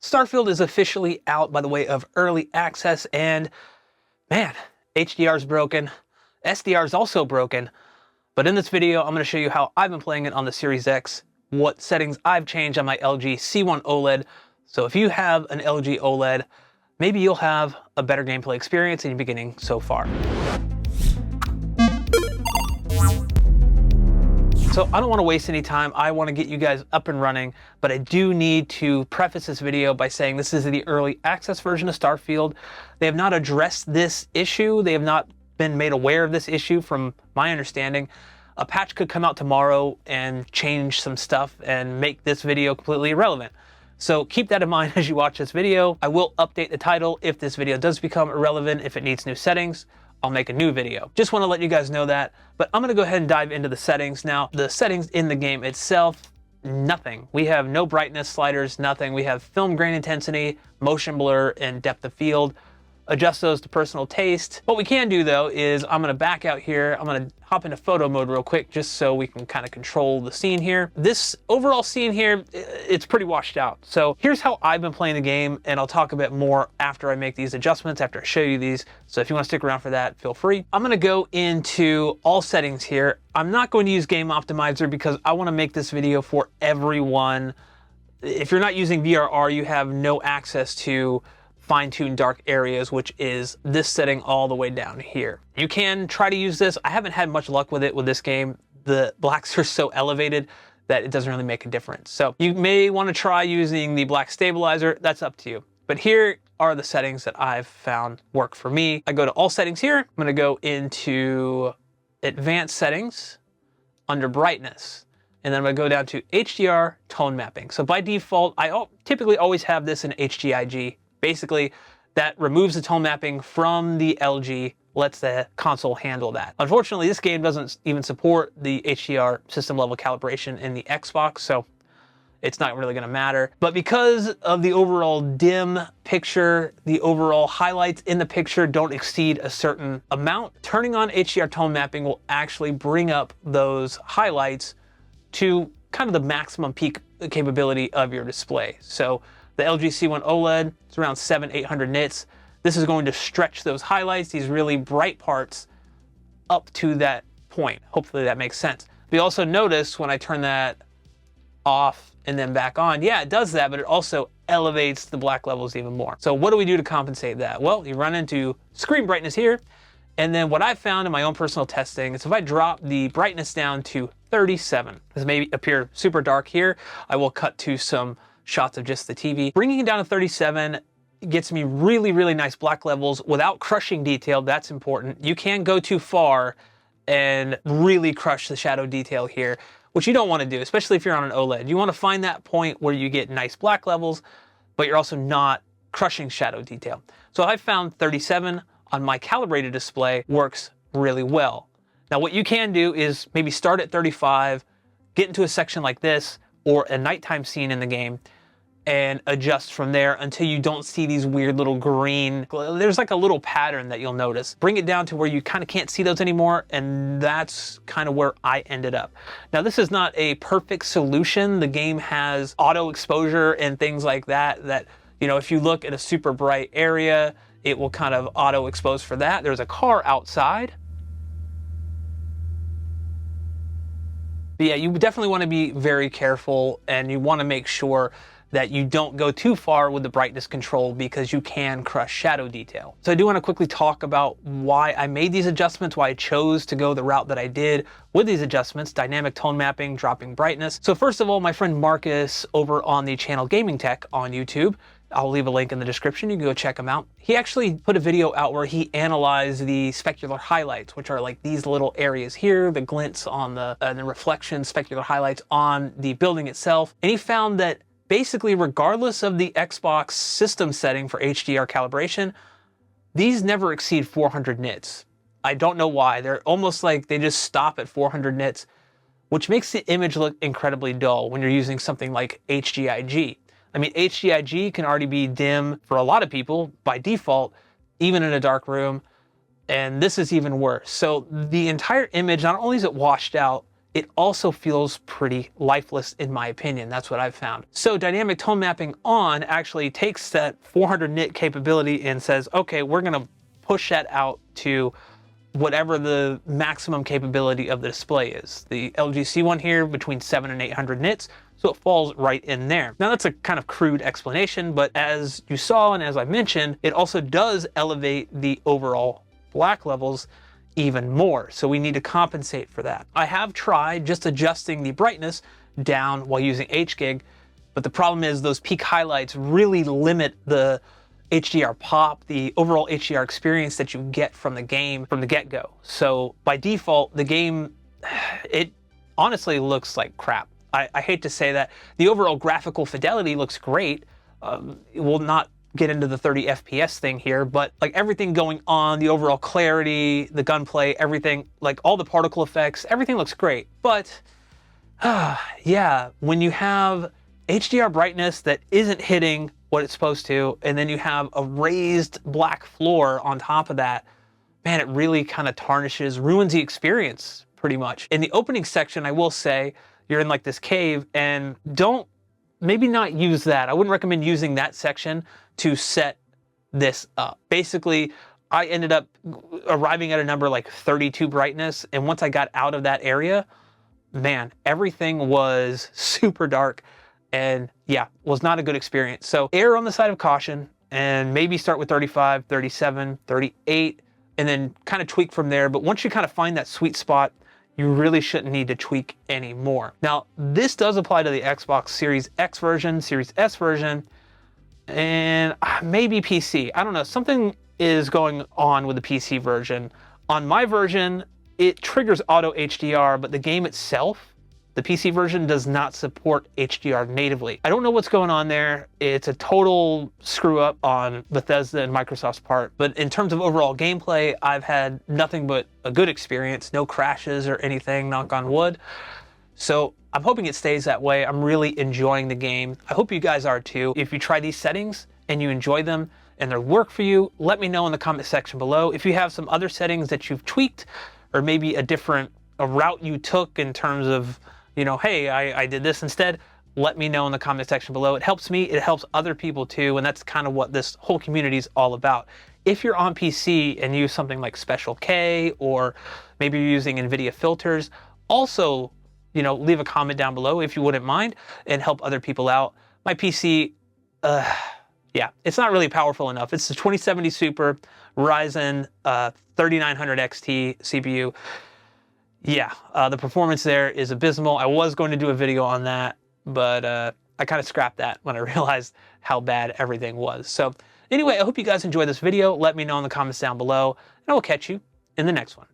Starfield is officially out by the way of early access, and man, HDR is broken. SDR is also broken. But in this video, I'm going to show you how I've been playing it on the Series X, what settings I've changed on my LG C1 OLED. So if you have an LG OLED, maybe you'll have a better gameplay experience in your beginning so far. So I don't want to waste any time. I want to get you guys up and running, but I do need to preface this video by saying this is the early access version of Starfield. They have not addressed this issue. They have not been made aware of this issue from my understanding. A patch could come out tomorrow and change some stuff and make this video completely irrelevant. So keep that in mind as you watch this video. I will update the title if this video does become irrelevant, if it needs new settings. I'll make a new video. Just want to let you guys know that, but I'm going to go ahead and dive into the settings. Now, the settings in the game itself, nothing. We have no brightness sliders, nothing. We have film grain intensity, motion blur, and depth of field. Adjust those to personal taste. What we can do though is I'm going to back out here. I'm going to hop into photo mode real quick just so we can kind of control the scene here. This overall scene here, it's pretty washed out. So here's how I've been playing the game, and I'll talk a bit more after I make these adjustments, after I show you these. So if you want to stick around for that, feel free. I'm going to go into all settings here. I'm not going to use Game Optimizer because I want to make this video for everyone. If you're not using VRR, you have no access to fine-tune dark areas, which is this setting all the way down here. You can try to use this. I haven't had much luck with it with this game. The blacks are so elevated that it doesn't really make a difference. So you may want to try using the black stabilizer. That's up to you. But here are the settings that I've found work for me. I go to all settings here. I'm going to go into advanced settings under brightness. And then I'm going to go down to HDR tone mapping. So by default, I typically always have this in HGIG. Basically, that removes the tone mapping from the LG, lets the console handle that. Unfortunately, this game doesn't even support the HDR system level calibration in the Xbox, so it's not really going to matter. But because of the overall dim picture, the overall highlights in the picture don't exceed a certain amount, turning on HDR tone mapping will actually bring up those highlights to kind of the maximum peak capability of your display. So the LG C1 OLED is around 700-800 nits. This is going to stretch those highlights, these really bright parts, up to that point. Hopefully that makes sense. We also notice when I turn that off and then back on, yeah, it does that, but it also elevates the black levels even more. So what do we do to compensate that? Well, you run into screen brightness here, and then what I've found in my own personal testing is if I drop the brightness down to 37, this may appear super dark here, I will cut to some shots of just the TV. Bringing it down to 37 gets me really, really nice black levels without crushing detail. That's important. You can go too far and really crush the shadow detail here, which you don't want to do, especially if you're on an OLED. You want to find that point where you get nice black levels, but you're also not crushing shadow detail. So I found 37 on my calibrated display works really well. Now what you can do is maybe start at 35, get into a section like this, or a nighttime scene in the game, and adjust from there until you don't see these weird little green, there's like a little pattern that you'll notice. Bring it down to where you kind of can't see those anymore, and that's kind of where I ended up. Now this is not a perfect solution. The game has auto exposure and things like that, you know, if you look at a super bright area, it will kind of auto expose for that. There's a car outside. But yeah, you definitely want to be very careful, and you want to make sure that you don't go too far with the brightness control because you can crush shadow detail. So I do want to quickly talk about why I made these adjustments, why I chose to go the route that I did with these adjustments, dynamic tone mapping, dropping brightness. So first of all, my friend Marcus over on the channel Gaming Tech on YouTube, I'll leave a link in the description. You can go check him out. He actually put a video out where he analyzed the specular highlights, which are like these little areas here, the glints on the reflection, specular highlights on the building itself. And he found that basically, regardless of the Xbox system setting for HDR calibration, these never exceed 400 nits. I don't know why. They're almost like they just stop at 400 nits, which makes the image look incredibly dull when you're using something like HGIG. I mean, HGIG can already be dim for a lot of people by default, even in a dark room, and this is even worse. So the entire image, not only is it washed out, it also feels pretty lifeless in my opinion. That's what I've found. So dynamic tone mapping on actually takes that 400 nit capability and says, okay, we're gonna push that out to whatever the maximum capability of the display is. The LGC one here between 700 and 800 nits, so it falls right in there. Now that's a kind of crude explanation, but as you saw and as I mentioned, it also does elevate the overall black levels even more. So we need to compensate for that. I have tried just adjusting the brightness down while using HGig, but the problem is those peak highlights really limit the HDR pop, the overall HDR experience that you get from the game from the get-go. So by default, the game, it honestly looks like crap. I hate to say that. The overall graphical fidelity looks great. It will not get into the 30 FPS thing here, but like everything going on, the overall clarity, the gunplay, everything, like all the particle effects, everything looks great. But yeah, when you have HDR brightness that isn't hitting what it's supposed to, and then you have a raised black floor on top of that, man, it really kind of tarnishes, ruins the experience pretty much. In the opening section, I will say, you're in like this cave, and maybe not use that. I wouldn't recommend using that section to set this up. Basically, I ended up arriving at a number like 32 brightness, and once I got out of that area, man, everything was super dark, and yeah, was not a good experience. So err on the side of caution, and maybe start with 35, 37, 38, and then kind of tweak from there. But once you kind of find that sweet spot, you really shouldn't need to tweak anymore. Now, this does apply to the Xbox Series X version, Series S version, and maybe PC. I don't know, something is going on with the PC version. On my version, it triggers auto HDR, but the game itself, the PC version, does not support HDR natively. I don't know what's going on there. It's a total screw up on Bethesda and Microsoft's part. But in terms of overall gameplay, I've had nothing but a good experience, no crashes or anything, knock on wood. So I'm hoping it stays that way. I'm really enjoying the game. I hope you guys are too. If you try these settings and you enjoy them and they work for you, let me know in the comment section below. If you have some other settings that you've tweaked, or maybe a route you took in terms of, you know, hey, I did this instead, let me know in the comment section below. It helps me, it helps other people too, and that's kind of what this whole community is all about. If you're on PC and use something like Special K, or maybe you're using NVIDIA filters, also, you know, leave a comment down below if you wouldn't mind, and help other people out. My PC, yeah, it's not really powerful enough. It's the 2070 Super Ryzen 3900 XT CPU. Yeah, the performance there is abysmal. I was going to do a video on that, but I kind of scrapped that when I realized how bad everything was. So anyway, I hope you guys enjoyed this video. Let me know in the comments down below, and I will catch you in the next one.